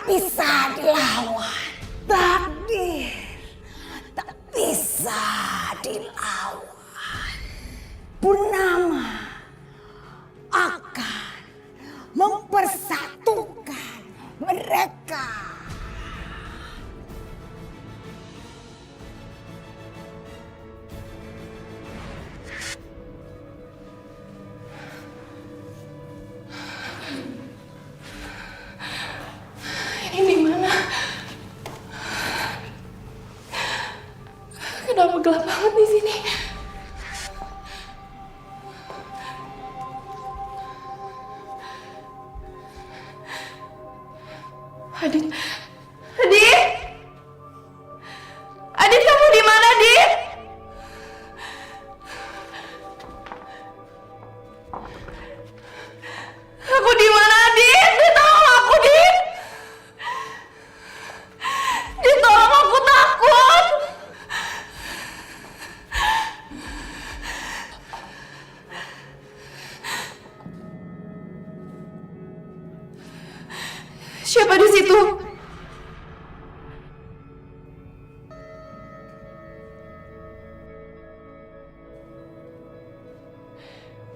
bisa dilawan. Takdir tak bisa dilawan. Purnama akan mempersatukan mereka. Ini di mana? Kenapa gelap banget di sini? Adit, Adit, Adit kamu di mana, Adit? Aku di mana, Adit? Tolong aku, Adit. Tolong aku takut. Siapa di situ?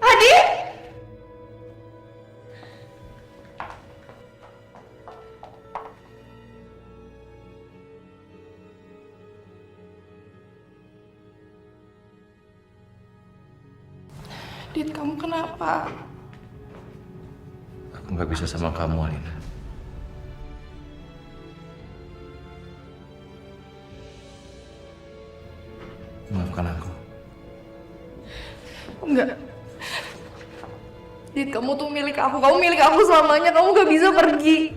Adit? Adit, kamu kenapa? Aku nggak bisa sama kamu, Alina. Maafkan aku. Enggak. Dit, kamu tuh milik aku. Kamu milik aku selamanya. Kamu gak bisa pergi.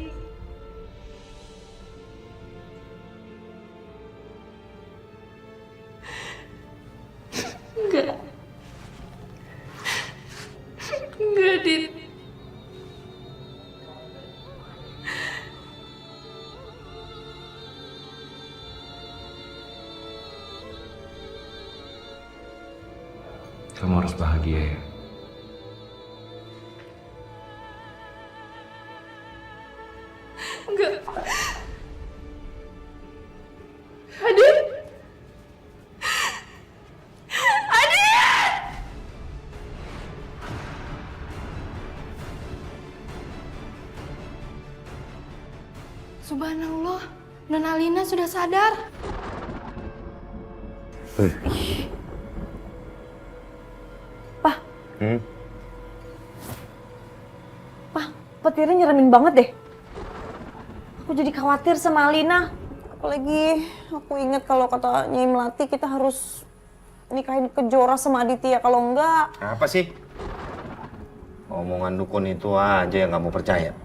Enggak. Enggak, Dit. Kamu harus bahagia ya. Enggak. Adit. Adit. Subhanallah, Nona Alina sudah sadar. Pak. Pak, petirnya nyeremin banget deh. Aku jadi khawatir sama Alina. Apalagi aku ingat kalau kata Nyai Melati kita harus nikahin Kejora sama Aditya. Kalau enggak... Apa sih? Omongan dukun itu aja yang kamu percaya.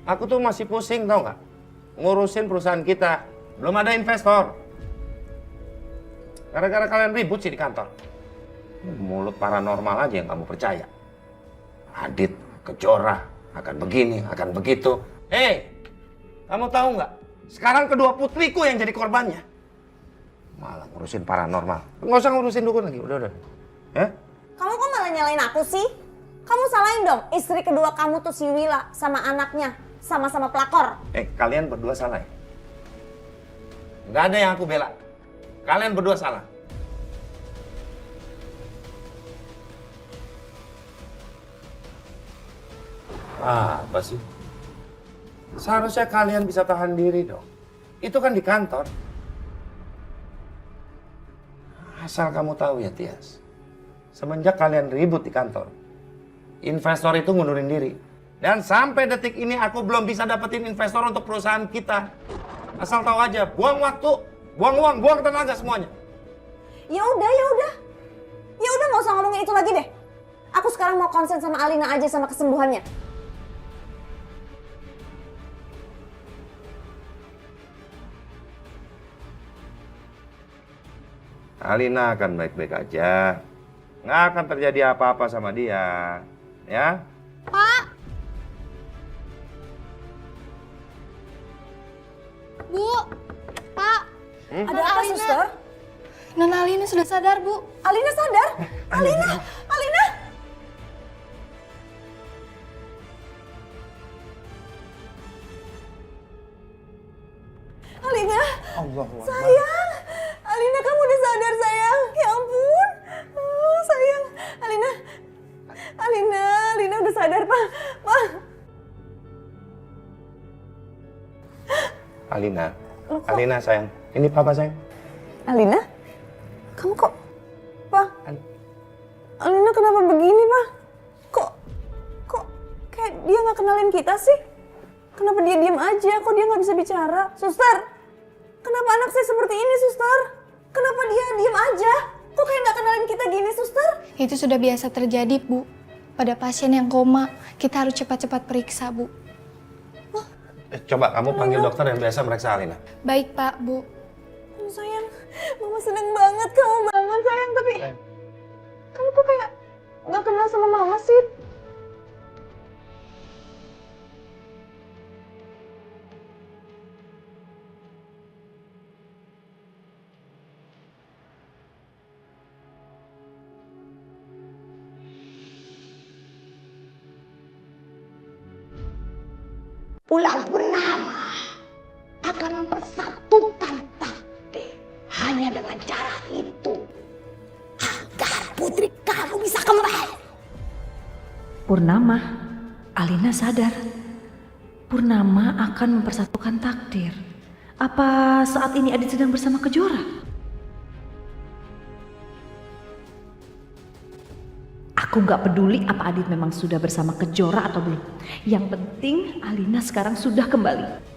Aku tuh masih pusing tau nggak? Ngurusin perusahaan kita. Belum ada investor. Gara-gara kalian ribut sih di kantor. Mulut paranormal aja yang kamu percaya. Adit, Kejora, akan begini, akan begitu. Hei, kamu tahu nggak? Sekarang kedua putriku yang jadi korbannya. Malah ngurusin paranormal. Nggak usah ngurusin dukun lagi, udah. Ya? Kamu kok malah nyalain aku sih? Kamu salahin dong, istri kedua kamu tuh si Wila sama anaknya. Sama-sama pelakor. Kalian berdua salah ya? Nggak ada yang aku bela. Kalian berdua salah. Apa sih? Seharusnya kalian bisa tahan diri dong. Itu kan di kantor. Asal kamu tahu ya, Tias. Semenjak kalian ribut di kantor, investor itu ngundurin diri. Dan sampai detik ini aku belum bisa dapetin investor untuk perusahaan kita. Asal tahu aja, buang waktu, buang uang, buang tenaga semuanya. Ya udah. Ya udah nggak usah ngomongin itu lagi deh. Aku sekarang mau konsen sama Alina aja sama kesembuhannya. Alina akan baik-baik aja. Nggak akan terjadi apa-apa sama dia. Ya? Pak! Bu! Pak! Ada apa, suster? Nona Alina sudah sadar, Bu. Alina sadar? Alina! Sayang, Alina kamu udah sadar sayang. Ya ampun, sayang. Alina udah sadar Pak. Alina sayang, ini papa sayang. Alina, kamu kok, Pak? Alina kenapa begini Pak? Kok kayak dia nggak kenalin kita sih? Kenapa dia diem aja? Kok dia nggak bisa bicara? Suster, kenapa anak saya seperti ini, Suster? Kenapa dia diem aja? Kok kayak nggak kenalin kita gini, Suster? Itu sudah biasa terjadi, Bu. Pada pasien yang koma, kita harus cepat-cepat periksa, Bu. Coba kamu panggil dokter yang biasa meriksa Alina. Baik, Pak, Bu. Sayang, Mama seneng banget kamu banget sayang, tapi kamu kok kayak nggak kenal sama Mama sih? Bulan purnama akan mempersatukan takdir hanya dengan cara itu agar putri kamu bisa kembali. Purnama, Alina sadar. Purnama akan mempersatukan takdir. Apa saat ini Adit sedang bersama Kejora? Aku nggak peduli apa Adit memang sudah bersama Kejora atau belum. Yang penting Alina sekarang sudah kembali.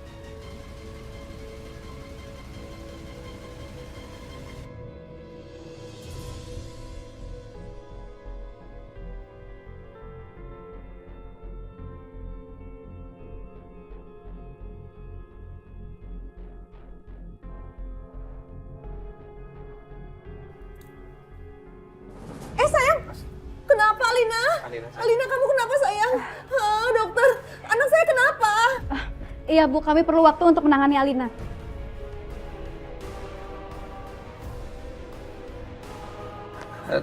Sayang, kenapa Alina? Alina kamu kenapa sayang? Dokter, anak saya kenapa? Iya, Bu. Kami perlu waktu untuk menangani Alina.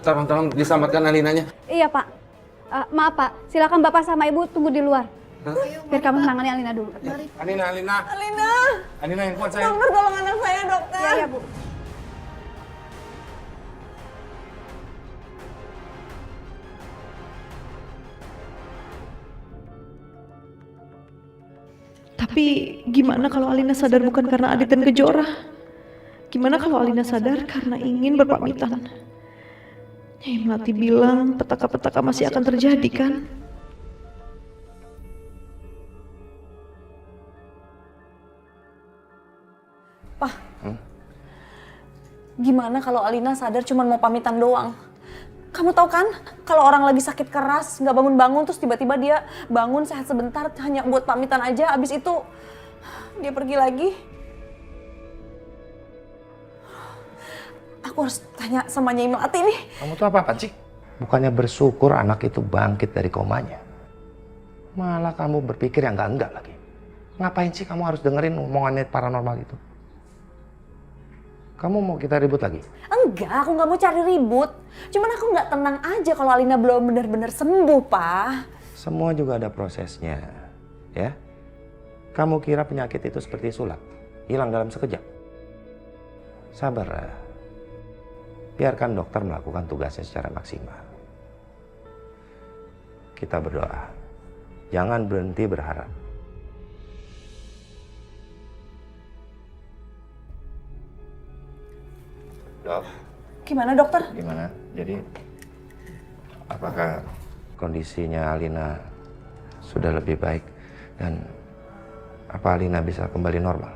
Tolong diselamatkan Alinanya. Iya, Pak. Maaf, Pak. Silakan Bapak sama Ibu tunggu di luar. Biar kami menangani Alina dulu. Alina. Alina yang kuat sayang. Dokter tolong anak saya, dokter. Iya, Bu. Tapi gimana kalau Alina sadar bukan karena Adit dan Kejora? Gimana kalau Alina sadar karena ingin berpamitan? Nyai Melati bilang petaka-petaka masih akan terjadi kan? Pak, gimana kalau Alina sadar cuma mau pamitan doang? Kamu tahu kan, kalau orang lagi sakit keras, nggak bangun-bangun, terus tiba-tiba dia bangun sehat sebentar, hanya buat pamitan aja, abis itu dia pergi lagi. Aku harus tanya sama Nyai Melati nih. Kamu tuh apa sih? Bukannya bersyukur anak itu bangkit dari komanya. Malah kamu berpikir yang enggak lagi. Ngapain sih kamu harus dengerin omongannya paranormal itu? Kamu mau kita ribut lagi? Enggak, aku nggak mau cari ribut. Cuman aku nggak tenang aja kalau Alina belum benar-benar sembuh, Pak. Semua juga ada prosesnya, ya. Kamu kira penyakit itu seperti sulap, hilang dalam sekejap? Sabar, biarkan dokter melakukan tugasnya secara maksimal. Kita berdoa, jangan berhenti berharap. Dok. Gimana dokter? Gimana? Jadi, apakah kondisinya Alina sudah lebih baik dan apa Alina bisa kembali normal?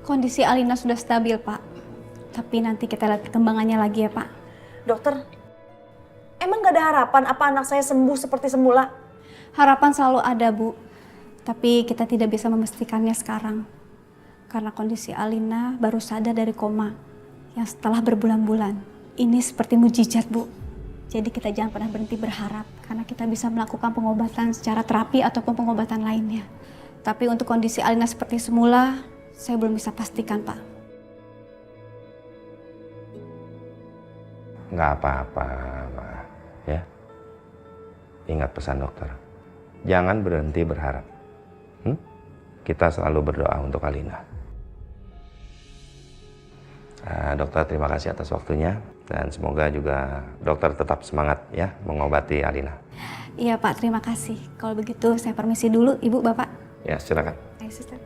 Kondisi Alina sudah stabil, Pak. Tapi nanti kita lihat perkembangannya lagi ya, Pak. Dokter, emang gak ada harapan apa anak saya sembuh seperti semula? Harapan selalu ada, Bu. Tapi kita tidak bisa memastikannya sekarang. Karena kondisi Alina baru sadar dari koma yang setelah berbulan-bulan. Ini seperti mujizat, Bu. Jadi kita jangan pernah berhenti berharap karena kita bisa melakukan pengobatan secara terapi ataupun pengobatan lainnya. Tapi untuk kondisi Alina seperti semula, saya belum bisa pastikan, Pak. Nggak apa-apa, Ma. Ya. Ingat pesan dokter. Jangan berhenti berharap. Kita selalu berdoa untuk Alina. Dokter terima kasih atas waktunya dan semoga juga dokter tetap semangat ya mengobati Alina. Iya Pak, terima kasih. Kalau begitu saya permisi dulu, Ibu, Bapak. Ya, silakan. Ayo, Suster.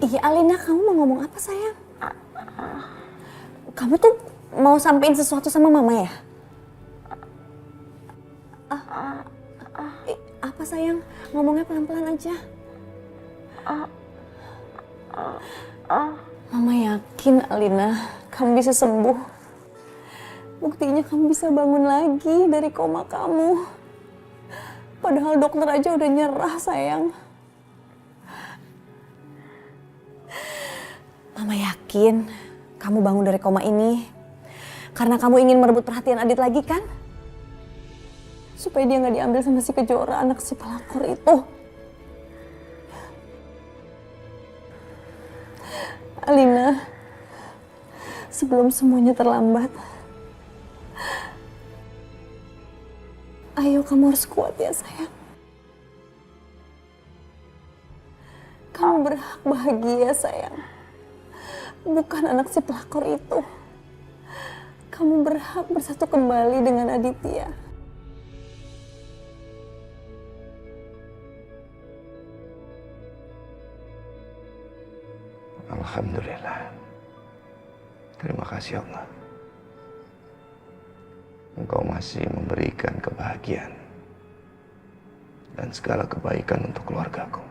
Iya Alina, kamu mau ngomong apa sayang? Kamu tuh mau sampein sesuatu sama mama ya? Apa sayang? Ngomongnya pelan-pelan aja. Mama yakin Alina, kamu bisa sembuh. Buktinya kamu bisa bangun lagi dari koma kamu. Padahal dokter aja udah nyerah sayang. Mama yakin kamu bangun dari koma ini karena kamu ingin merebut perhatian Adit lagi kan? Supaya dia nggak diambil sama si Kejora, anak si pelakor itu. Alina, sebelum semuanya terlambat, ayo kamu harus kuat ya sayang. Kamu berhak bahagia sayang. Bukan anak si pelakor itu. Kamu berhak bersatu kembali dengan Aditya. Alhamdulillah. Terima kasih Allah. Engkau masih memberikan kebahagiaan dan segala kebaikan untuk keluargaku.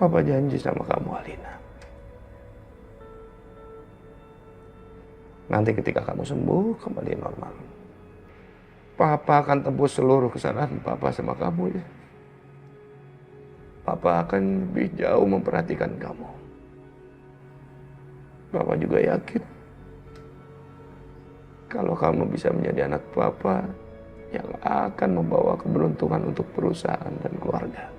Papa janji sama kamu, Alina. Nanti ketika kamu sembuh, kembali normal. Papa akan tebus seluruh kesalahan Papa sama kamu ya. Papa akan lebih jauh memperhatikan kamu. Papa juga yakin kalau kamu bisa menjadi anak Papa yang akan membawa keberuntungan untuk perusahaan dan keluarga.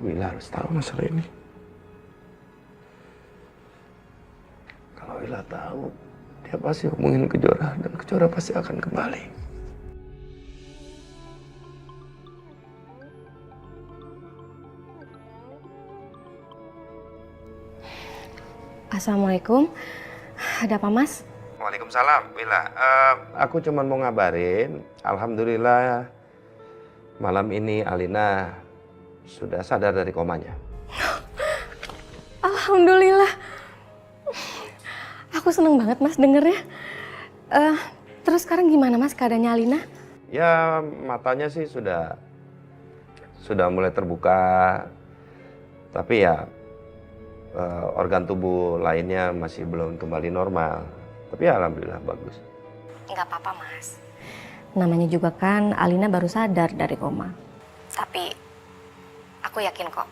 Willa harus tahu masalah ini. Kalau Willa tahu, dia pasti hubungin Kejora dan Kejora pasti akan kembali. Assalamualaikum. Ada apa, Mas? Waalaikumsalam, Willa. Aku cuma mau ngabarin, alhamdulillah malam ini Alina sudah sadar dari komanya. Alhamdulillah. Aku seneng banget Mas dengernya. Terus sekarang gimana Mas keadaannya Alina? Ya matanya sih sudah mulai terbuka. Tapi ya organ tubuh lainnya masih belum kembali normal. Tapi ya alhamdulillah bagus. Nggak apa-apa Mas. Namanya juga kan Alina baru sadar dari koma. Tapi aku yakin kok,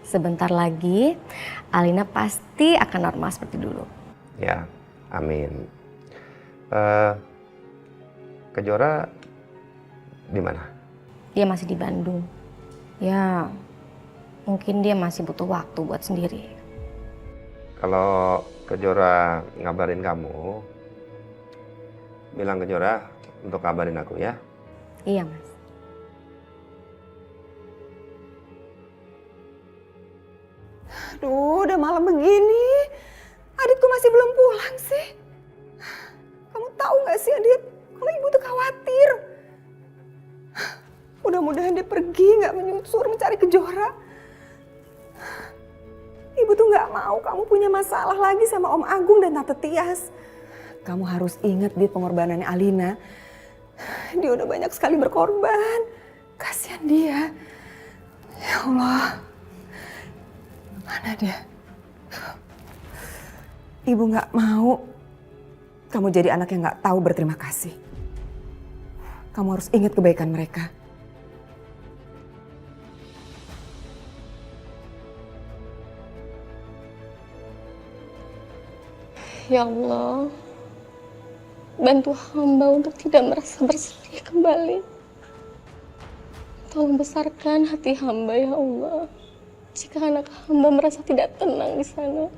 sebentar lagi Alina pasti akan normal seperti dulu. Ya, amin. Kejora di mana? Dia masih di Bandung. Ya, mungkin dia masih butuh waktu buat sendiri. Kalau Kejora ngabarin kamu, bilang Kejora untuk kabarin aku ya. Iya Mas. Aduh, udah malam begini. Aditku masih belum pulang sih. Kamu tahu gak sih Adit, kalau ibu tuh khawatir. Mudah-mudahan dia pergi gak menyusur mencari Kejora. Ibu tuh gak mau kamu punya masalah lagi sama Om Agung dan Tante Tias. Kamu harus ingat di pengorbanannya Alina. Dia udah banyak sekali berkorban. Kasihan dia. Ya Allah. Mana dia? Ibu gak mau kamu jadi anak yang gak tahu berterima kasih. Kamu harus ingat kebaikan mereka. Ya Allah, bantu hamba untuk tidak merasa bersedih kembali. Tolong besarkan hati hamba ya Allah. Jika anak hamba merasa tidak tenang di sana,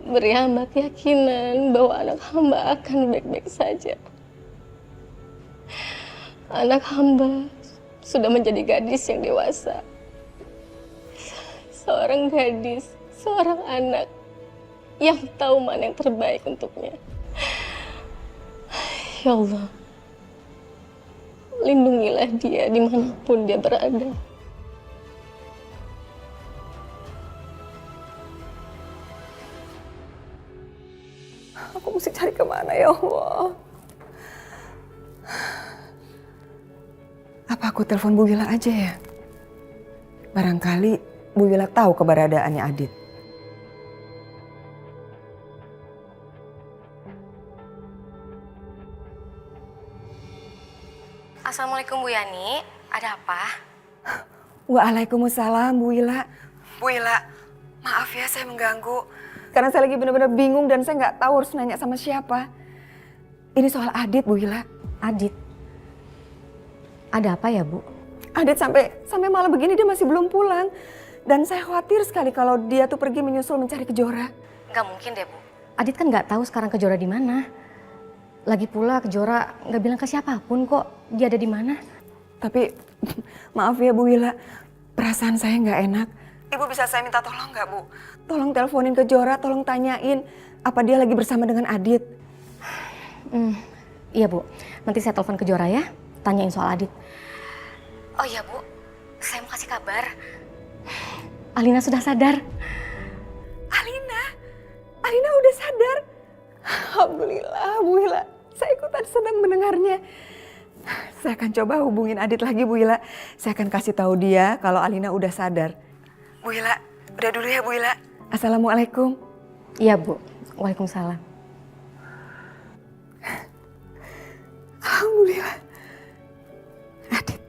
beri hamba keyakinan bahwa anak hamba akan baik-baik saja. Anak hamba sudah menjadi gadis yang dewasa. Seorang gadis, seorang anak yang tahu mana yang terbaik untuknya. Ya Allah, lindungilah dia dimanapun dia berada. Aku mesti cari kemana ya Allah? Apa aku telepon Bu Wila aja ya? Barangkali Bu Wila tahu keberadaannya Adit. Assalamualaikum Bu Yani, ada apa? Waalaikumsalam Bu Wila. Bu Wila, maaf ya saya mengganggu. Karena saya lagi benar-benar bingung dan saya nggak tahu harus nanya sama siapa. Ini soal Adit Bu Wila. Adit. Ada apa ya Bu? Adit sampai malam begini dia masih belum pulang. Dan saya khawatir sekali kalau dia tuh pergi menyusul mencari Kejora. Nggak mungkin deh Bu. Adit kan nggak tahu sekarang Kejora di mana. Lagi pula Kejora nggak bilang ke siapapun kok dia ada di mana. Tapi maaf ya Bu Wila, perasaan saya nggak enak. Ibu bisa saya minta tolong nggak Bu? Tolong teleponin Kejora, tolong tanyain apa dia lagi bersama dengan Adit. Iya Bu, nanti saya telepon Kejora ya, tanyain soal Adit. Oh iya Bu, saya mau kasih kabar. Alina sudah sadar. Alina udah sadar. Alhamdulillah Bu Wila, saya ikutan senang mendengarnya. Saya akan coba hubungin Adit lagi Bu Wila. Saya akan kasih tahu dia kalau Alina udah sadar. Bu Wila, udah dulu ya Bu Wila. Assalamualaikum. Iya Bu, waalaikumsalam. Alhamdulillah. Adit.